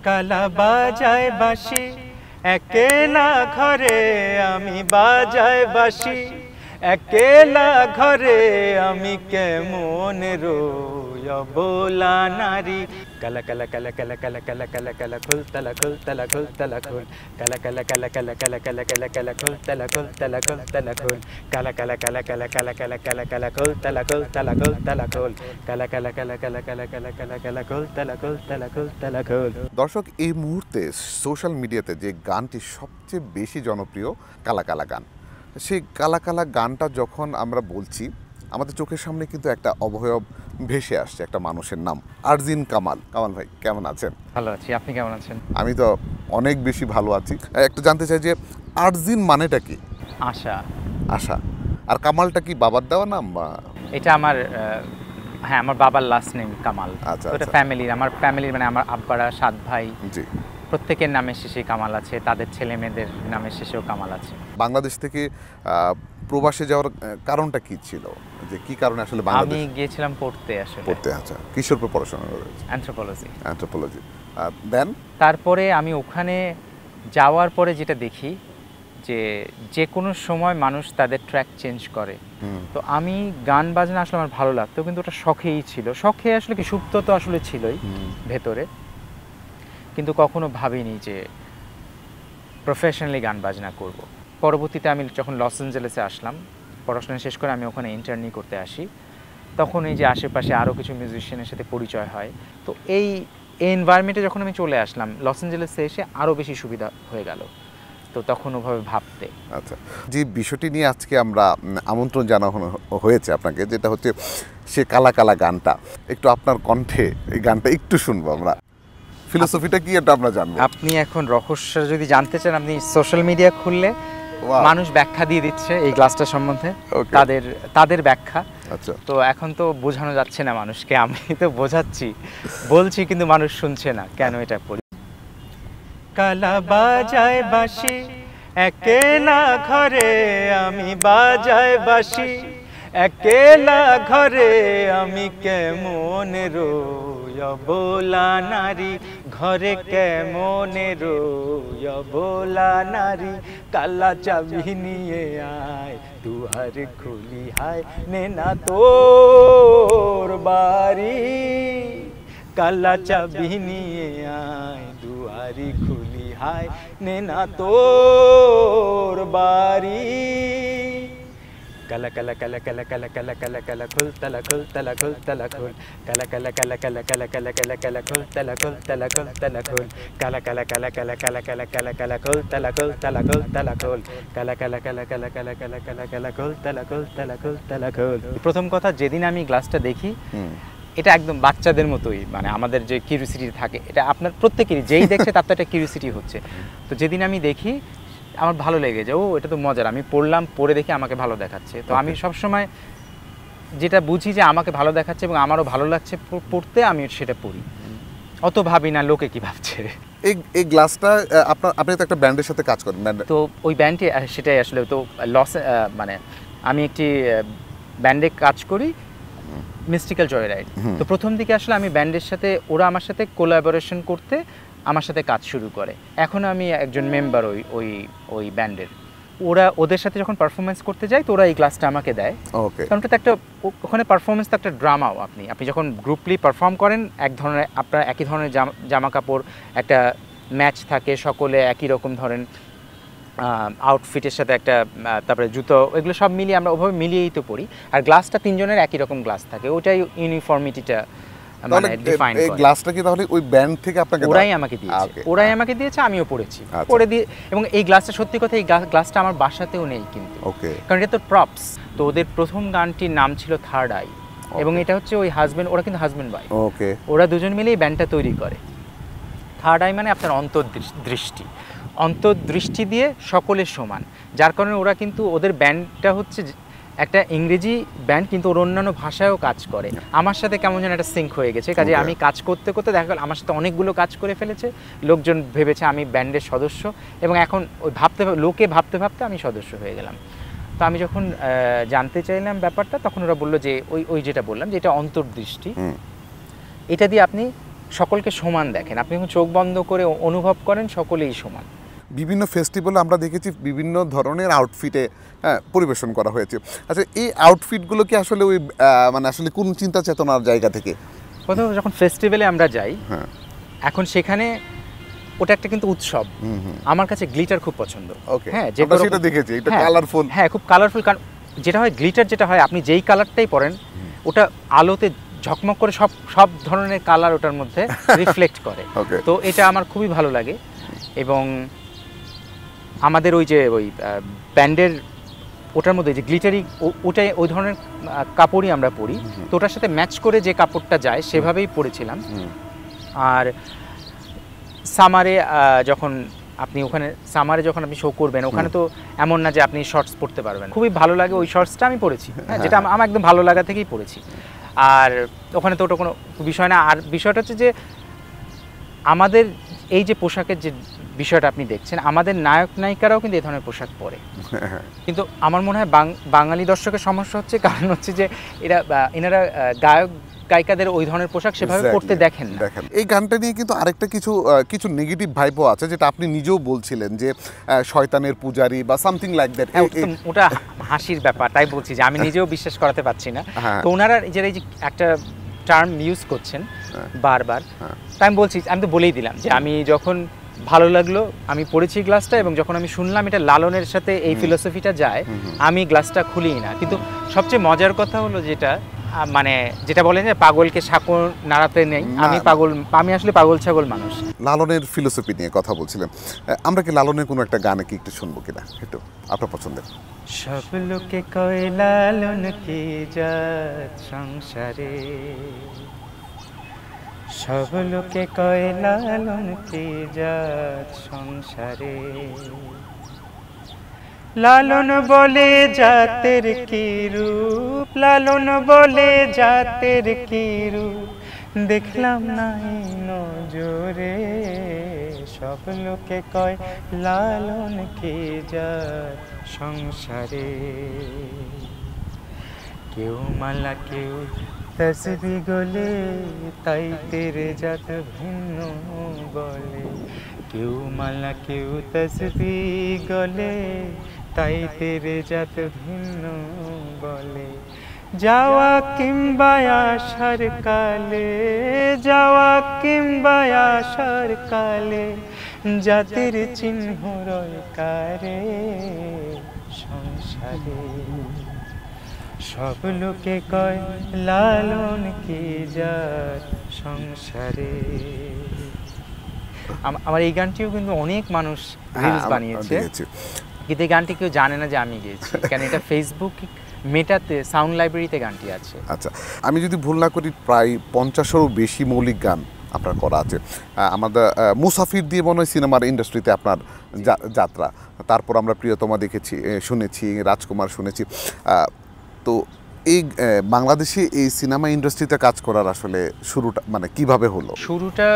কালা বাজায় বাঁশি একেলা ঘরে আমি বাজায় বাঁশি একেলা ঘরে আমি কেমন রই অবলা নারী কালা কালা কালা কালা কালা কালা কালা কালা খুলতলা খুলতলা খুলতলা খুল কালা কালা কালা কালা কালা কালা কালা কালা খুলতলা খুলতলা খুলতলা খুল কালা কালা কালা কালা কালা কালা কালা কালা খুলতলা খুলতলা খুলতলা খুল কালা কালা কালা কালা কালা কালা কালা কালা খুলতলা খুলতলা খুলতলা খুল। দর্শক, এই মুহূর্তে সোশ্যাল মিডিয়াতে যে গানটি সবচেয়ে বেশি জনপ্রিয় কালা কালা গান, সেই কালা কালা গানটা যখন আমরা বলছি আমাদের চোখের সামনে কিন্তু একটা অবয়ব ভেসে আসছে, একটা মানুষের নাম আরজিন কামাল। কামাল ভাই কেমন আছেন? ভালো আছি, আপনি কেমন আছেন? আমি তো অনেক বেশি ভালো আছি। একটু জানতে চাই যে আরজিন মানেটা কি? আশা। আশা। আর কামালটা কি বাবার দেওয়া নাম বা? এটা আমার হ্যাঁ, আমার বাবার লাস্ট নেম কামাল। আচ্ছা, ওটা ফ্যামিলির, আমার ফ্যামিলির মানে আমার আব্বারা 7 ভাই, জি, প্রত্যেকের নামের শেষে কামাল আছে, তাদের ছেলে মেয়েদের নামের শেষেও কামাল আছে। বাংলাদেশ থেকে প্রবাসে যাওয়ার কারণটা কি ছিল? যে কি কারণে আসলে আমি বাংলাদেশ গিয়েছিলাম পড়তে, আসলে পড়তে? আচ্ছা, কিসের উপর পড়াশোনা করেছেন? অ্যানথ্রোপোলজি। দেন তারপরে আমি ওখানে যাওয়ার পরে যেটা দেখি যে কোনো সময় মানুষ তাদের ট্র্যাক চেঞ্জ করে। তো আমি গান বাজনা আসলে আমার ভালো লাগতো, কিন্তু ওটা শখেই ছিল। শখে আসলে কি, সুপ্ত তো আসলে ছিলই ভেতরে, কিন্তু কখনো ভাবিনি যে প্রফেশনালি গান বাজনা করব। পরবর্তীতে আমি যখন লস অ্যাঞ্জেলেসে আসলাম, পড়াশোনা শেষ করে আমি ওখানে ইন্টার্নি করতে আসি, তখন এই যে আশেপাশে আরও কিছু মিউজিশিয়ানের সাথে পরিচয় হয়। তো এই এনভায়রনমেন্টে যখন আমি চলে আসলাম, লস অ্যাঞ্জেলেসে এসে আরও বেশি সুবিধা হয়ে গেল। তো তখন ওভাবে ভাবতে। আচ্ছা, যে বিষয়টি নিয়ে আজকে আমরা আমন্ত্রণ জানানো হয়েছে আপনাকে, যেটা হচ্ছে সে কালা কালা গানটা, একটু আপনার কণ্ঠে এই গানটা একটু শুনবো আমরা। ফিলোসফিটা কি এটা আমরা জানবো। আপনি এখন রহস্য যদি জানতে চান, আপনি সোশ্যাল মিডিয়া খুললে মানুষ ব্যাখ্যা দিয়ে দিচ্ছে এই গ্লাসটার সম্বন্ধে, তাদের ব্যাখ্যা। আচ্ছা, তো এখন তো বোঝানো যাচ্ছে না মানুষকে, আমি তো বোঝাচ্ছি, বলছি, কিন্তু মানুষ শুনছে না কেন এটা পড়ি। কালা বাজায় বাঁশি একেলা ঘরে আমি বাজায় বাঁশি একেলা ঘরে আমি কেমন রই অবলা নারী ঘরে কেমন রই অবলা নারী কালা চাবি নিয়ে আয় দুয়ার খুলি হায় নে না তোর বাড়ি কালা চাবি নিয়ে আয় দুয়ারি খুলি হায় নে না তোর বাড়ি কালা কালা কালা কালা কালা কালা কালা কালা খুলতলা খুলতলা খুলতলা খুল কালা কালা কালা কালা কালা কালা কালা কালা খুলতলা খুলতলা খুলতলা খুল কালা কালা কালা কালা কালা কালা কালা কালা খুলতলা খুলতলা খুলতলা খুল কালা কালা কালা কালা কালা কালা কালা কালা খুলতলা খুলতলা খুলতলা খুল। প্রথম কথা, যেদিন আমি গ্লাসটা দেখি, এটা একদম বাচ্চাদের মতোই, মানে আমাদের যে কিউরিওসিটি থাকে, এটা আপনার প্রত্যেকেরই, যেই দেখছে তার তো একটা কিউরিওসিটি হচ্ছে। তো যেদিন আমি দেখি আমার ভালো লেগে যায়, ও এটা তো মজার, আমি পড়লাম, পড়ে দেখি আমাকে ভালো দেখাচ্ছে। তো আমি সবসময় যেটা বুঝি যে আমাকে ভালো দেখাচ্ছে এবং আমারও ভালো লাগছে পড়তে, আমি সেটা পড়ি, অত ভাবি না লোকে কি ভাবছে। এই গ্লাসটা আপনি তো একটা ব্যান্ডের সাথে কাজ করেন, তো ওই ব্যান্ডে সেটাই আসলে তো লস, মানে আমি একটি ব্যান্ডে কাজ করি, মিস্টিক্যাল জয়রাইড। তো প্রথম দিকে আসলে আমি ব্যান্ডের সাথে, ওরা আমার সাথে কোলাবোরেশন করতে আমার সাথে কাজ শুরু করে। এখন আমি একজন মেম্বার ওই ব্যান্ডের। ওদের সাথে যখন পারফরমেন্স করতে যাই, তো ওরা এই ক্লাসটা আমাকে দেয়। কারণ ওটা একটা, ওখানে পারফরমেন্স তো একটা ড্রামাও। আপনি যখন গ্রুপলি পারফর্ম করেন, আপনার একই ধরনের জামা কাপড়, একটা ম্যাচ থাকে, সকলে একই রকম ধরেন আউটফিটের সাথে একটা, তারপরে জুতো, এগুলো সব মিলিয়ে আমরা ওভাবে মিলিয়েই তো পড়ি। আর গ্লাসটা 3 জনের একই রকম গ্লাস থাকে, ওটাই ইউনিফর্মিটিটা মানে ডিফাইন করে। এই গ্লাসটা কি তাহলে ওই ব্যান্ড থেকে আপনাকে ওরাই আমাকে দিয়েছে, আমিও পড়েছি, পড়ে দিয়ে। এবং এই গ্লাসটা, সত্যি কথা, এই গ্লাসটা আমার বাসাতেও নেই কিন্তু, কারণ এটা তো প্রপস। তো ওদের প্রথম গানটির নাম ছিল থার্ড আই, এবং এটা হচ্ছে ওই হাজবেন্ড, ওরা কিন্তু হাজবেন্ড ওয়াইফ, ওরা দুজন মিলে এই ব্যান্ডটা তৈরি করে। থার্ড আই মানে আপনার অন্তর্দৃষ্টি দিয়ে সকলের সমান, যার কারণে ওরা কিন্তু, ওদের ব্যান্ডটা হচ্ছে একটা ইংরেজি ব্যান্ড, কিন্তু ওর অন্যান্য ভাষায়ও কাজ করে। আমার সাথে কেমন যেন একটা সিঙ্ক হয়ে গেছে, কাজে আমি কাজ করতে করতে দেখা গেল আমার সাথে অনেকগুলো কাজ করে ফেলেছে, লোকজন ভেবেছে আমি ব্যান্ডের সদস্য, এবং এখন ওই লোকে ভাবতে ভাবতে আমি সদস্য হয়ে গেলাম। তো আমি যখন জানতে চাইলাম ব্যাপারটা, তখন ওরা বললো যে ওই যেটা বললাম, যে এটা অন্তর্দৃষ্টি, এটা দিয়ে আপনি সকলকে সমান দেখেন, আপনি যখন চোখ বন্ধ করে অনুভব করেন সকলেই সমান। বিভিন্ন ফেস্টিভ্যালে আমরা দেখেছি বিভিন্ন ধরনের আউটফিটে পরিবেশন করা হয়েছে। আচ্ছা, এই আউটফিটগুলো কি আসলে ওই মানে আসলে কোন চিন্তা চেতনার জায়গা থেকে? প্রথমত যখন ফেস্টিভ্যালে আমরা যাই, হ্যাঁ, এখন সেখানে ওটা একটা কিন্তু উৎসব। আমার কাছে গ্লিটার খুব পছন্দ। ওকে, হ্যাঁ, আমরা সেটা দেখেছি, এটা কালারফুল। হ্যাঁ, খুব কালারফুল। কারণ যেটা হয় গ্লিটার, যেটা হয় আপনি যেই কালারটাই পরেন ওটা আলোতে ঝকমক করে সব ধরনের কালার ওটার মধ্যে রিফ্লেক্ট করে। তো এটা আমার খুবই ভালো লাগে। এবং আমাদের ওই যে ওই ব্যান্ডের ওটার মধ্যে যে গ্লিটারি, ওটাই ওই ধরনের কাপড়ই আমরা পরি। তো ওটার সাথে ম্যাচ করে যে কাপড়টা যায় সেভাবেই পরেছিলাম। আর সামারে যখন আপনি ওখানে সামারে যখন আপনি শো করবেন, ওখানে তো এমন না যে আপনি শর্টস পরতে পারবেন। খুবই ভালো লাগে ওই শর্টসটা আমি পরেছি, হ্যাঁ, যেটা আমার একদম ভালো লাগা থেকেই পরেছি। আর ওখানে তো ওটা কোনো বিষয় না। আর বিষয়টা হচ্ছে যে আমাদের এই যে পোশাকের যে বিষয়টা আপনি দেখছেন, আমাদের নায়ক নায়িকারাও কিন্তু এই ধরনের পোশাক পরে। কিন্তু আমার মনে হয় বাঙালি দর্শকের সমস্যা হচ্ছে, কারণ হচ্ছে যে এনারা গায়ক গায়িকাদের ওই ধরনের পোশাক সেভাবে পড়তে দেখেন না। এই গানটা নিয়ে কিন্তু আরেকটা কিছু নেগেটিভ ভাইবও আছে, যেটা আপনি নিজেও বলছিলেন যে শয়তানের পূজারি বা সামথিং লাইক দ্যাট। ওটা হাসির ব্যাপার, তাই বলছি যে আমি নিজেও বিশ্বাস করাতে পারছি না। তো ওনারা এই যে একটা টার্ম ইউজ করছেন বারবার, তাই আমি বলছি, আমি তো বলেই দিলাম যে আমি যখন ভালো লাগলো আমি পড়েছি গ্লাসটা, এবং যখন আমি শুনলাম এটা লালনের সাথে এই ফিলোসফিটা যায়, আমি গ্লাসটা খুলিই না। কিন্তু সবচেয়ে মজার কথা হলো যেটা, মানে যেটা বলেন যে পাগলকে সাঁকো নাড়াতে নেই, আমি আসলে পাগল ছাগল মানুষ। লালনের ফিলোসফি নিয়ে কথা বলছিলেন, আমরা কি লালনের কোনো একটা গানে কি একটু শুনবো কিনা, একটু আপনার পছন্দের? সব লোকে কয় লালন কি জাত সংসারে, সব লোকে কয় লালন কি জাত সংসারে, লালন বলে জাতের কি রূপ, লালন বলে জাতের কি রূপ, দেখলাম নাই নজরে, সব লোকে কয় লালন কি জাত সংসারে। কেউ মালা কেউ তসবি গলে, তাই তেরে জাত ভিন্ন বলে, কেউ মালা কেউ তসবি গলে, তাই তেরে জাত ভিন্ন বলে, যাওয়া কিংবা আসার কালে, যাওয়া কিংবা আসার কালে, জাতির চিহ্ন রয় কারে সংসারে, সব লোকে কয় লালন কি জাত সংসারে। আমার এই গানটিও কিন্তু অনেক মানুষ রিলস বানিয়েছে, কিন্তু এই গানটি কেউ জানে না যে আমি গেয়েছি, কারণ এটা ফেসবুক মেটাতে সাউন্ড লাইব্রেরিতে গানটি আছে। আচ্ছা, আমি যদি ভুল না করি প্রায় 50-এরও বেশি মৌলিক গান আপনার করা আছে। আমাদের মুসাফির দিয়ে মনে হয় সিনেমার ইন্ডাস্ট্রিতে আপনার যাত্রা, তারপর আমরা প্রিয়তমা দেখেছি, শুনেছি, রাজকুমার শুনেছি। তো এই বাংলাদেশে এই সিনেমা ইন্ডাস্ট্রিতে কাজ করার আসলে শুরুটা মানে কিভাবে হলো? শুরুটা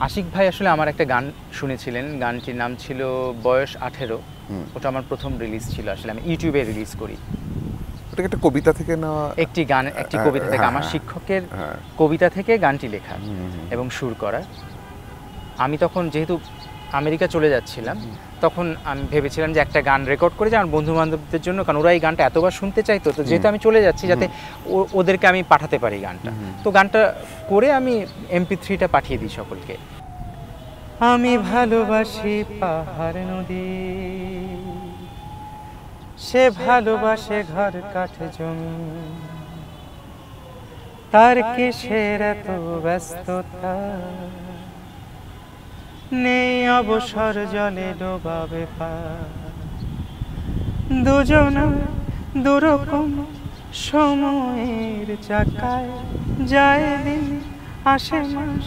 আশিক ভাই আসলে আমার একটা গান শুনেছিলেন, গানটির নাম ছিল বয়স 18। ওটা আমার প্রথম রিলিজ ছিল, আসলে আমি ইউটিউবে রিলিজ করি। ওটা একটা কবিতা থেকে না? একটি কবিতা থেকে, আমার শিক্ষকের কবিতা থেকে গানটি লেখা এবং সুর করা। আমি তখন যেহেতু আমেরিকা চলে যাচ্ছিলাম, তখন আমি ভেবেছিলাম যে একটা গান রেকর্ড করে যে আমার বন্ধু বান্ধবদের জন্য, কারণ ওরা এই গানটা এতবার শুনতে চাইতো, তো যেহেতু আমি চলে যাচ্ছি যাতে ওদেরকে আমি পাঠাতে পারি গানটা, তো গানটা করে আমি MP3টা পাঠিয়ে দিই সকলকে। আমি ভালোবাসি পাহাড় নদী, সে ভালোবাসে ঘর কাঠ জমি, তার কিসের এত ব্যস্ততা, নেই অবসর জলে ডোবাবে পা, দুজনা দুরকম সময়ের চাকায়, যায় দিন আসে মাস,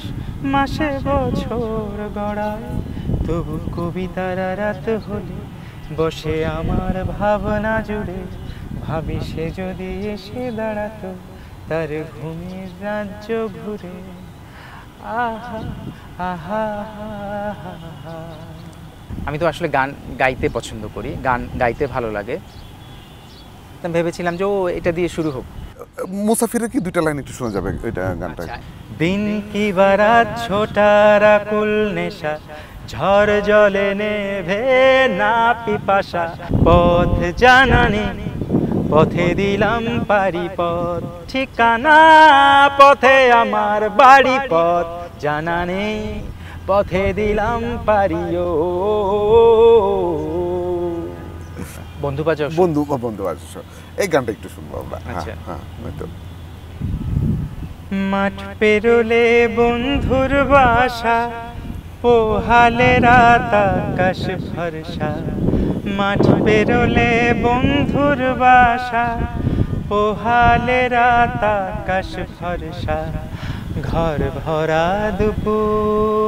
মাসে বছর গড়ায়, তবু কবিতার রাত হলে বসে আমার ভাবনা জুড়ে, ভাবি সে যদি এসে দাঁড়াতো তার ঘুমের রাজ্য ঘুরে, আহা আহা। আমি তো আসলে গান গাইতে পছন্দ করি, গান গাইতে ভালো লাগে, তো ভেবেছিলাম যে এটা দিয়ে শুরু হোক। মুসাফিরের কি দুইটা লাইন একটু শোনা যাবে ওইটা গানটা? দিন কি বারাত ছোটারা কুল নেশা, ঝড় জলে নেভে না পিপাসা, পথ জানানি পথে দিলাম পারি পথ ঠিকানা, পথে আমার বাড়ি পথ জানা নেই, পথে দিলাম পারিও। বন্ধু বাজাও বন্ধু আসছো, এই গানটা একটু শুনবো আমরা। আচ্ছা। হ্যাঁ হয়তো। মাঠ পেরোলে বন্ধুর বাসা, পোহালে রাত আকাশ ভরসা, মাঠ পেরোলে বন্ধুর বাসা, পোহালে রাত আকাশ ভরসা, ঘর ভরা দুপুর,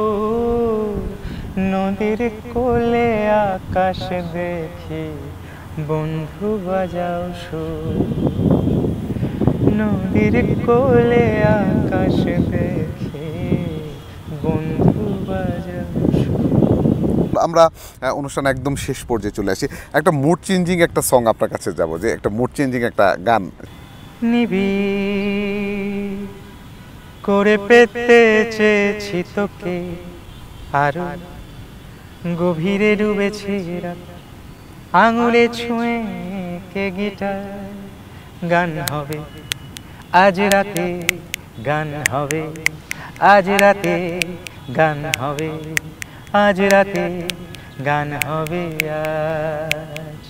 নদীর কোলে আকাশ দেখি, বন্ধু বাজাও সুর, নদীর কোলে আকাশ দেখি, বন্ধু বাজাও সুর। আমরা অনুষ্ঠান একদম শেষ পর্যায়ে চলে আসি, একটা মুড চেঞ্জিং একটা সং আপনার কাছে যাব, যে একটা মুড চেঞ্জিং একটা গান। নিবিড় করে পেতে চেয়েছি তোকে, আরো গভীরে ডুবেছে রাত, আঙুলে ছুঁয়ে কে গিটার, গান হবে আজ রাতে, গান হবে আজ রাতে, গান হবে আজ রাতে, গান হবে আজ,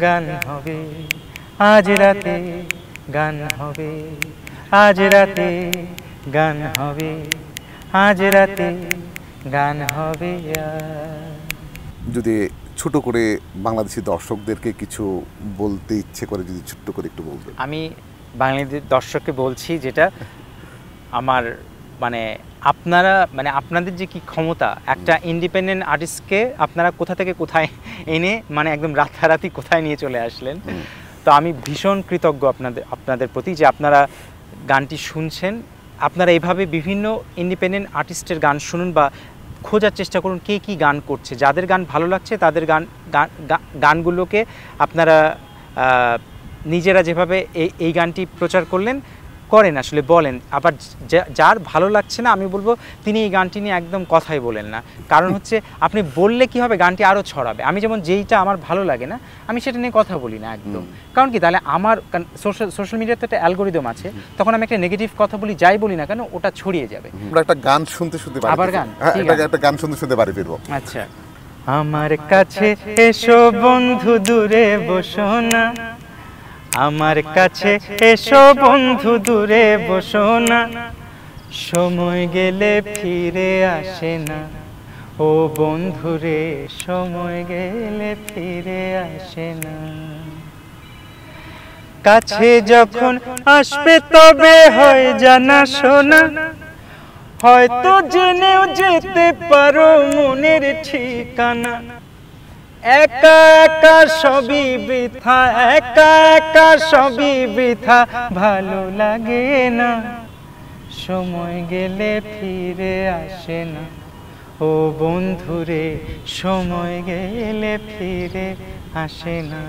গান হবে আজ রাতে, গান হবে আজ রাতে, গান হবে আজ রাতে, গান হবে আজ। যদি ছোট করে বাংলাদেশি দর্শকদেরকে কিছু বলতে ইচ্ছে করে, যদি ছোট্ট করে একটু বলতেন। আমি বাংলাদেশ দর্শককে বলছি যেটা আমার মানে আপনারা মানে আপনাদের যে কি ক্ষমতা, একটা ইন্ডিপেন্ডেন্ট আর্টিস্টকে আপনারা কোথা থেকে কোথায় এনে মানে একদম রাতারাতি কোথায় নিয়ে চলে আসলেন। তো আমি ভীষণ কৃতজ্ঞ আপনাদের প্রতি যে আপনারা গানটি শুনছেন। আপনারা এইভাবে বিভিন্ন ইন্ডিপেন্ডেন্ট আর্টিস্টের গান শুনুন বা খোঁজার চেষ্টা করুন কে কী গান করছে, যাদের গান ভালো লাগছে তাদের গানগুলোকে আপনারা নিজেরা যেভাবে এই গানটি প্রচার করেন আসলে বলেন। আবার যার ভালো লাগছে না আমি বলবো তিনি এই গানটি নিয়ে একদম কথাই বলেন না, কারণ হচ্ছে আপনি বললে কি হবে গানটি আরও ছড়াবে। আমি যেমন যেইটা আমার ভালো লাগে না আমি সেটা নিয়ে কথা বলি না একদম, কারণ কি তাহলে আমার সোশ্যাল মিডিয়াতে একটা অ্যালগোরিদম আছে, তখন আমি একটা নেগেটিভ কথা বলি যাই বলি না কেন ওটা ছড়িয়ে যাবে। আমরা একটা গান শুনতে আবার গান, একটা গান শুনতে বাড়ি ফিরবো। আচ্ছা। আমার কাছে এসো বন্ধু দূরে বসো না, আমার কাছে এসো বন্ধু দূরে বসো না, সময় গেলে ফিরে আসে না, ও বন্ধুরে সময় গেলে ফিরে আসে না, কাছে যখন আসবে তবে হয় জানা শোনা, হয়তো জেনেও যেতে পারো মনের ঠিকানা, একা একা সবই বৃথা, একা একা সবই বৃথা, ভালো লাগে না, সময় গেলে ফিরে আসে না, ও বন্ধুরে সময় গেলে ফিরে আসে না।